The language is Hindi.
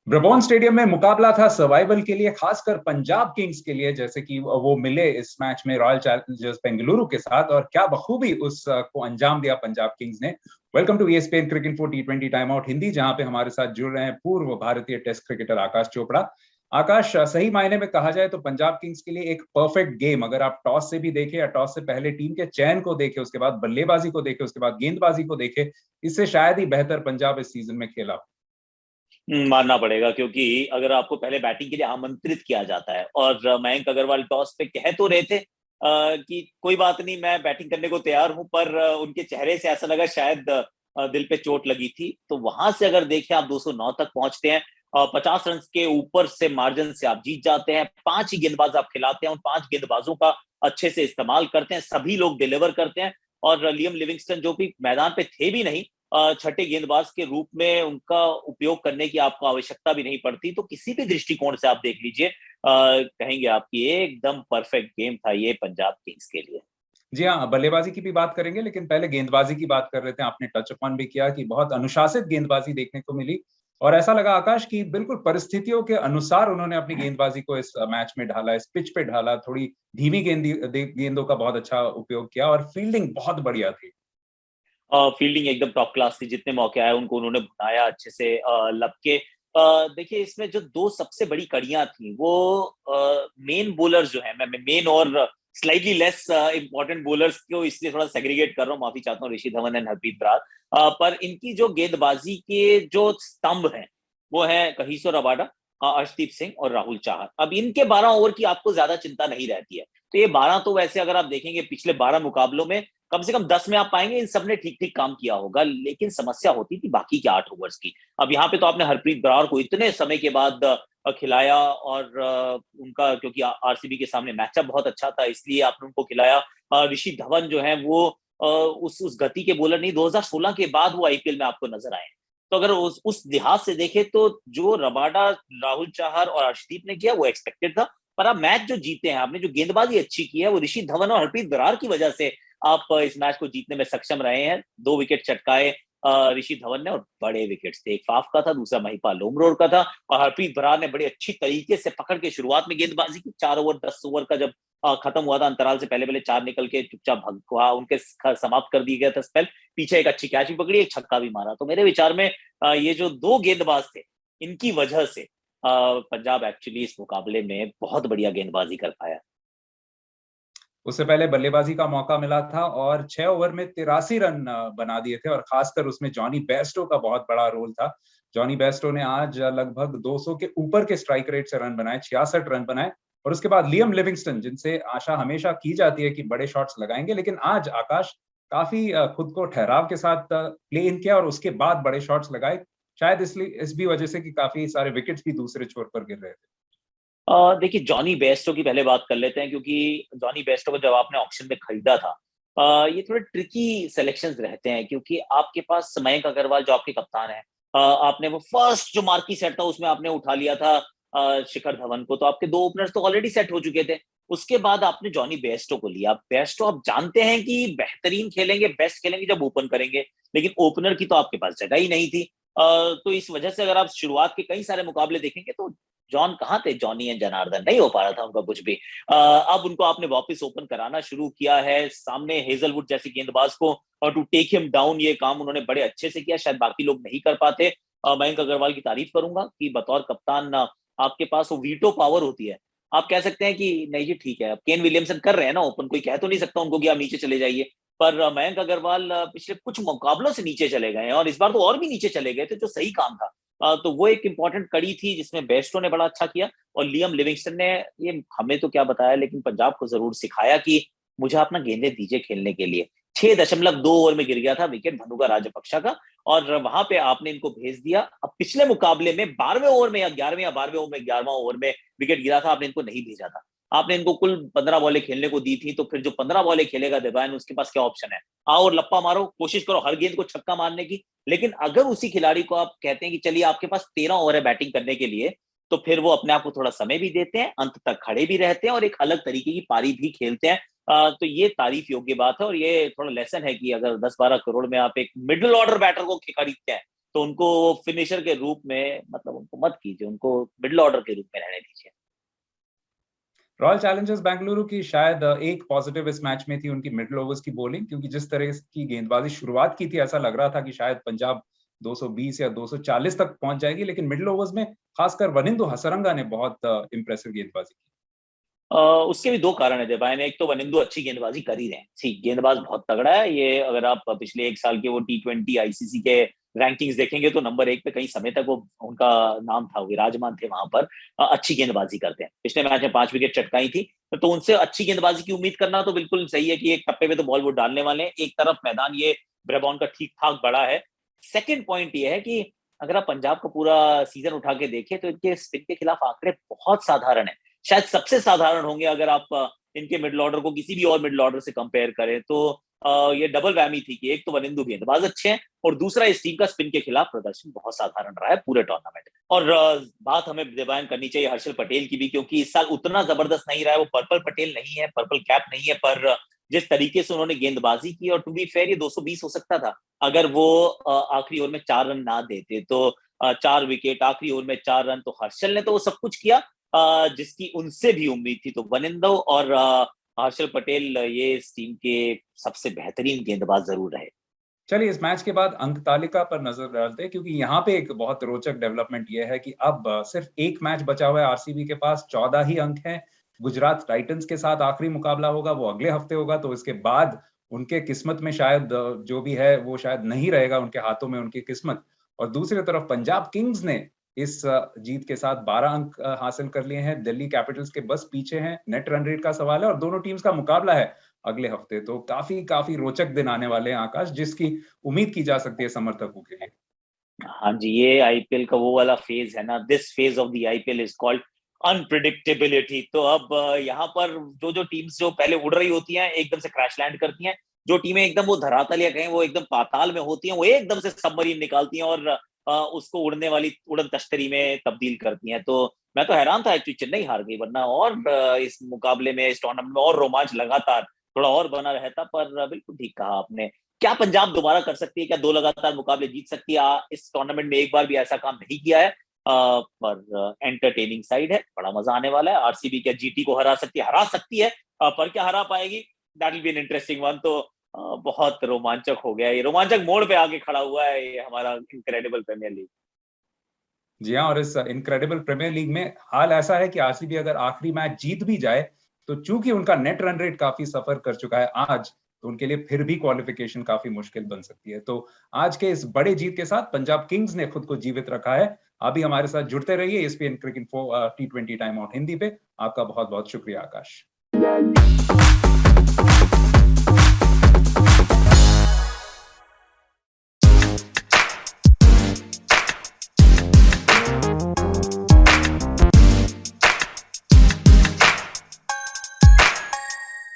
ब्रबॉर्न स्टेडियम में मुकाबला था सर्वाइवल के लिए, खासकर पंजाब किंग्स के लिए, जैसे कि वो मिले इस मैच में रॉयल चैलेंजर्स बेंगलुरु के साथ, और क्या बखूबी उस को अंजाम दिया पंजाब किंग्स ने। Welcome to ESPN cricket for टी20 टाइम आउट हिंदी, जहां पे हमारे साथ जुड़ रहे हैं पूर्व भारतीय टेस्ट क्रिकेटर आकाश चोपड़ा। आकाश, सही मायने में कहा जाए तो पंजाब किंग्स के लिए एक परफेक्ट गेम, अगर आप टॉस से भी देखें या टॉस से पहले टीम के चयन को देखें, उसके बाद बल्लेबाजी को देखें, उसके बाद गेंदबाजी को देखें, इससे शायद ही बेहतर पंजाब इस सीजन में खेला। मानना पड़ेगा, क्योंकि अगर आपको पहले बैटिंग के लिए आमंत्रित किया जाता है और मयंक अग्रवाल टॉस पे कह तो रहे थे कि कोई बात नहीं, मैं बैटिंग करने को तैयार हूं, पर उनके चेहरे से ऐसा लगा शायद दिल पे चोट लगी थी। तो वहां से अगर देखें, आप 209 तक पहुंचते हैं, 50 रन के ऊपर से मार्जिन से आप जीत जाते हैं। 5 ही गेंदबाज आप खिलाते हैं, उन 5 गेंदबाजों का अच्छे से इस्तेमाल करते हैं, सभी लोग डिलीवर करते हैं। और लियम लिविंगस्टन जो भी मैदान पे थे भी नहीं, छठे गेंदबाज के रूप में उनका उपयोग करने की आपको आवश्यकता भी नहीं पड़ती। तो किसी भी दृष्टिकोण से आप देख लीजिए, कहेंगे आपकी एकदम परफेक्ट गेम था ये पंजाब किंग्स के लिए। जी हाँ, बल्लेबाजी की भी बात करेंगे, लेकिन पहले गेंदबाजी की बात कर रहे थे। आपने टच अपॉन भी किया कि बहुत अनुशासित गेंदबाजी देखने को मिली, और ऐसा लगा आकाश कि बिल्कुल परिस्थितियों के अनुसार उन्होंने अपनी गेंदबाजी को इस मैच में ढाला, इस पिच पे ढाला। थोड़ी धीमी गेंदों का बहुत अच्छा उपयोग किया, और फील्डिंग बहुत बढ़िया थी। फील्डिंग एकदम टॉप क्लास थी, जितने मौके आए उनको उन्होंने बनाया अच्छे से लपके। देखिए, इसमें जो दो सबसे बड़ी कड़ियां थी वो मेन बोलर्स जो है, मैं मेन और स्लाइटली लेस इंपॉर्टेंट बोलर्स को इसलिए थोड़ा सेग्रीगेट कर रहा हूँ, माफी चाहता हूँ, ऋषि धवन एंड हरप्रीत बरार। पर इनकी जो गेंदबाजी के जो स्तंभ हैं वो है कहिसो रबाडा, अर्शदीप सिंह और राहुल चाहर। अब इनके 12 ओवर की आपको ज्यादा चिंता नहीं रहती है। तो ये 12 तो वैसे अगर आप देखेंगे पिछले 12 मुकाबलों में कम से कम 10 में आप पाएंगे इन सब ने ठीक ठीक काम किया होगा, लेकिन समस्या होती थी बाकी के 8 ओवर्स की। अब यहाँ पे तो आपने हरप्रीत बरार को इतने समय के बाद खिलाया, और उनका क्योंकि आरसीबी के सामने मैचअप बहुत अच्छा था इसलिए आपने उनको खिलाया। ऋषि धवन जो है वो उस गति के बॉलर नहीं, 2016 के बाद वो आईपीएल में आपको नजर आए। तो अगर उस लिहाज से देखें तो जो रबाडा, राहुल चाहर और अर्शदीप ने किया वो एक्सपेक्टेड था। पर आप मैच जो जीते हैं, आपने जो गेंदबाजी अच्छी की है वो ऋषि धवन और हरप्रीत बरार की वजह से आप इस मैच को जीतने में सक्षम रहे हैं। 2 विकेट चटकाए ऋषि धवन ने, और बड़े विकेट्स थे, एक फाफ का था, दूसरा महिपाल लोमरोड का था। और हरप्रीत बरार ने बड़े अच्छी तरीके से पकड़ के शुरुआत में गेंदबाजी की। 4 ओवर 10 ओवर का जब खत्म हुआ था, अंतराल से पहले पहले 4 निकल के चुपचाप भगा उनके समाप्त कर दिया गया था स्पेल। पीछे एक अच्छी कैच भी पकड़ी, एक छक्का भी मारा। तो मेरे विचार में ये जो 2 गेंदबाज थे, इनकी वजह से पंजाब एक्चुअली इस मुकाबले में बहुत बढ़िया गेंदबाजी कर पाया। उससे पहले बल्लेबाजी का मौका मिला था, और 6 ओवर में 83 रन बना दिए थे, और खासकर उसमें जॉनी बेस्टो का बहुत बड़ा रोल था। जॉनी बेस्टो ने आज लगभग 200 के ऊपर के स्ट्राइक रेट से रन बनाए, 66 रन बनाए। और उसके बाद लियम लिविंगस्टन, जिनसे आशा हमेशा की जाती है कि बड़े शॉट्स लगाएंगे, लेकिन आज आकाश काफी खुद को ठहराव के साथ प्ले इन किया, और उसके बाद बड़े शॉट्स लगाए। शायद इसलिए इस भी वजह से कि काफी सारे विकेट्स भी दूसरे छोर पर गिर रहे थे। देखिए, जॉनी बेस्टो की पहले बात कर लेते हैं, क्योंकि जॉनी बेस्टो को जब आपने ऑक्शन में खरीदा था, ये थोड़े ट्रिकी सिलेक्शंस रहते हैं, क्योंकि आपके पास मयंक अग्रवाल जो आपके कप्तान है, आपने वो फर्स्ट जो मार्की सेट था उसमें आपने उठा लिया था शिखर धवन को, तो आपके 2 ओपनर्स तो ऑलरेडी सेट हो चुके थे। उसके बाद आपने जॉनी बेस्टो को लिया। बेस्टो आप जानते हैं कि बेहतरीन खेलेंगे, बेस्ट खेलेंगे जब ओपन करेंगे, लेकिन ओपनर की तो आपके पास जगह ही नहीं थी। तो इस वजह से अगर आप शुरुआत के कई सारे मुकाबले देखेंगे तो जॉन कहाँ थे, जॉनी एंड जनार्दन, नहीं हो पा रहा था उनका कुछ भी। अब उनको आपने वापस ओपन कराना शुरू किया है, सामने हेजलवुड जैसे गेंदबाज को और टू टेक हिम डाउन, ये काम उन्होंने बड़े अच्छे से किया, शायद बाकी लोग नहीं कर पाते। मयंक अग्रवाल की तारीफ करूंगा कि बतौर कप्तान आपके पास वो वीटो पावर होती है। आप कह सकते हैं कि नहीं जी ठीक है, अब केन विलियमसन कर रहे हैं ना ओपन, कोई कह तो नहीं सकता उनको कि आप नीचे चले जाइए। पर मयंक अग्रवाल पिछले कुछ मुकाबलों से नीचे चले गए हैं, और इस बार तो और भी नीचे चले गए थे, जो सही काम था। तो वो एक इंपॉर्टेंट कड़ी थी जिसमें बेस्टो ने बड़ा अच्छा किया, और लियम लिविंगस्टन ने, ये हमें तो क्या बताया लेकिन पंजाब को जरूर सिखाया कि मुझे अपना गेंदे दीजिए खेलने के लिए। 6.2 ओवर में गिर गया था विकेट भनुका राजपक्षा का, और वहां पे आपने इनको भेज दिया। अब पिछले मुकाबले में 12वें ओवर में या 11वें या 12वें ओवर में 11वां ओवर में विकेट गिरा था, आपने इनको नहीं भेजा था। आपने इनको कुल 15 बॉलें खेलने को दी थी, तो फिर जो 15 बॉलें खेलेगा दिव्यान, उसके पास क्या ऑप्शन है? आओ और लप्पा मारो, कोशिश करो हर गेंद को छक्का मारने की। लेकिन अगर उसी खिलाड़ी को आप कहते हैं कि चलिए आपके पास 13 ओवर है बैटिंग करने के लिए, तो फिर वो अपने आप को थोड़ा समय भी देते हैं, अंत तक खड़े भी रहते हैं और एक अलग तरीके की पारी भी खेलते हैं। तो ये तारीफ योग्य बात है, और ये थोड़ा लेसन है कि अगर 10-12 करोड़ में आप एक मिडिल ऑर्डर बैटर को खरीदते हैं, तो उनको फिनिशर के रूप में मतलब उनको मत कीजिए, उनको मिडिल ऑर्डर के रूप में रहने दीजिए। रॉयल चैलेंजर्स बेंगलुरु की शायद एक पॉजिटिव इस मैच में थी उनकी मिडिल ओवर्स की बॉलिंग, क्योंकि जिस तरह की गेंदबाजी शुरुआत की थी ऐसा लग रहा था कि शायद पंजाब 220 या 240 तक पहुंच जाएगी, लेकिन मिडिल ओवर्स में खासकर वनिंदु हसरंगा ने बहुत इंप्रेसिव गेंदबाजी की। उसके भी दो कारण है देवायन। एक तो वनिंदु अच्छी गेंदबाजी कर ही रहे हैं, ठीक गेंदबाज बहुत तगड़ा है ये। अगर आप पिछले एक साल के वो T20 आईसीसी के रैंकिंग्स देखेंगे तो नंबर 1 पे कई समय तक वो उनका नाम था, विराजमान थे वहां पर। अच्छी गेंदबाजी करते हैं, पिछले मैच में 5 विकेट चटकाई थी, तो उनसे अच्छी गेंदबाजी की उम्मीद करना तो बिल्कुल सही है कि एक टप्पे पे तो बॉल वो डालने वाले हैं। एक तरफ मैदान ये ब्रेबॉन का ठीक ठाक बड़ा है। सेकेंड पॉइंट ये है कि अगर आप पंजाब का पूरा सीजन उठा के देखें तो इनके स्पिन के खिलाफ आंकड़े बहुत साधारण है, शायद सबसे साधारण होंगे अगर आप इनके मिडिल ऑर्डर को किसी भी और मिडिल ऑर्डर से कंपेयर करें तो। ये डबल वैमी थी कि एक तो वनिंदु गेंदबाज अच्छे हैं और दूसरा इस टीम का स्पिन के खिलाफ प्रदर्शन बहुत साधारण रहा है पूरे टूर्नामेंट में। और बात हमें देवायन करनी चाहिए हर्षल पटेल की भी, क्योंकि इस साल उतना जबरदस्त नहीं रहा है। वो पर्पल पटेल नहीं है, पर्पल कैप नहीं है, पर जिस तरीके से उन्होंने गेंदबाजी की, और टू बी फेयर ये 220 हो सकता था अगर वो आखिरी ओवर में 4 रन ना देते तो। 4 विकेट आखिरी ओवर में 4 रन, तो हर्षल ने तो वो सब कुछ किया जिसकी उनसे भी उम्मीद थी। तो वनिंदु और हर्षल पटेल ये इस टीम के सबसे बेहतरीन गेंदबाज जरूर रहे। चलिए इस मैच के बाद अंक तालिका पर नजर डालते हैं, क्योंकि यहाँ पे एक बहुत रोचक डेवलपमेंट ये है कि अब सिर्फ एक मैच बचा हुआ है आरसीबी के पास, 14 ही अंक हैं। गुजरात टाइटंस के साथ आखिरी मुकाबला होगा, वो अगले हफ्ते होगा, तो इसके बाद उनके किस्मत में शायद जो भी है वो शायद नहीं रहेगा उनके हाथों में उनकी किस्मत। और दूसरी तरफ पंजाब किंग्स ने इस जीत के साथ 12 अंक हासिल कर लिए हैं, दिल्ली कैपिटल्स के बस पीछे हैं। नेट रन रेट का सवाल है और दोनों टीम्स का मुकाबला है अगले हफ्ते, तो काफी काफी रोचक दिन आने वाले हैं आकाश, जिसकी उम्मीद की जा सकती है समर्थकों के लिए। हाँ जी, ये आईपीएल का वो वाला फेज है ना, this phase of the IPL is called unpredictability. तो अब यहाँ पर जो जो टीम्स जो पहले उड़ रही होती हैं एकदम से क्रैश लैंड करती हैं, जो टीमें एकदम वो धरातल या कहें वो एकदम पाताल में होती हैं, वो एकदम से सबमरीन निकालती हैं और उसको उड़ने वाली उड़न तश्तरी में तब्दील करती हैं। तो मैं तो हैरान था एक्चुअली चेन्नई हार गई, वरना और इस मुकाबले में, इस टूर्नामेंट में और रोमांच लगातार थोड़ा और बना रहता। पर बिल्कुल ठीक कहा आपने। क्या पंजाब दोबारा कर सकती है? क्या 2 लगातार मुकाबले जीत सकती है? इस टूर्नामेंट में एक बार भी ऐसा काम नहीं किया है। पर एंटरटेनिंग साइड है, बड़ा मजा आने वाला है। आरसीबी क्या जीटी को हरा सकती है, पर क्या हरा पाएगी? That will be an interesting one. तो बहुत रोमांचक हो गया, ये रोमांचक मोड़ पे आके खड़ा हुआ है ये हमारा इनक्रेडिबल प्रीमियर लीग। जी हाँ, और इस इनक्रेडिबल प्रीमियर लीग में हाल ऐसा है कि आरसीबी अगर आखिरी मैच जीत भी जाए तो चूंकि उनका नेट रन रेट काफी सफर कर चुका है आज, तो उनके लिए फिर भी क्वालिफिकेशन काफी मुश्किल बन सकती है। तो आज के इस बड़े जीत के साथ पंजाब किंग्स ने खुद को जीवित रखा है। अभी हमारे साथ जुड़ते रहिए ESPN cricket Info T20 time Out Hindi पे। आपका बहुत बहुत शुक्रिया आकाश।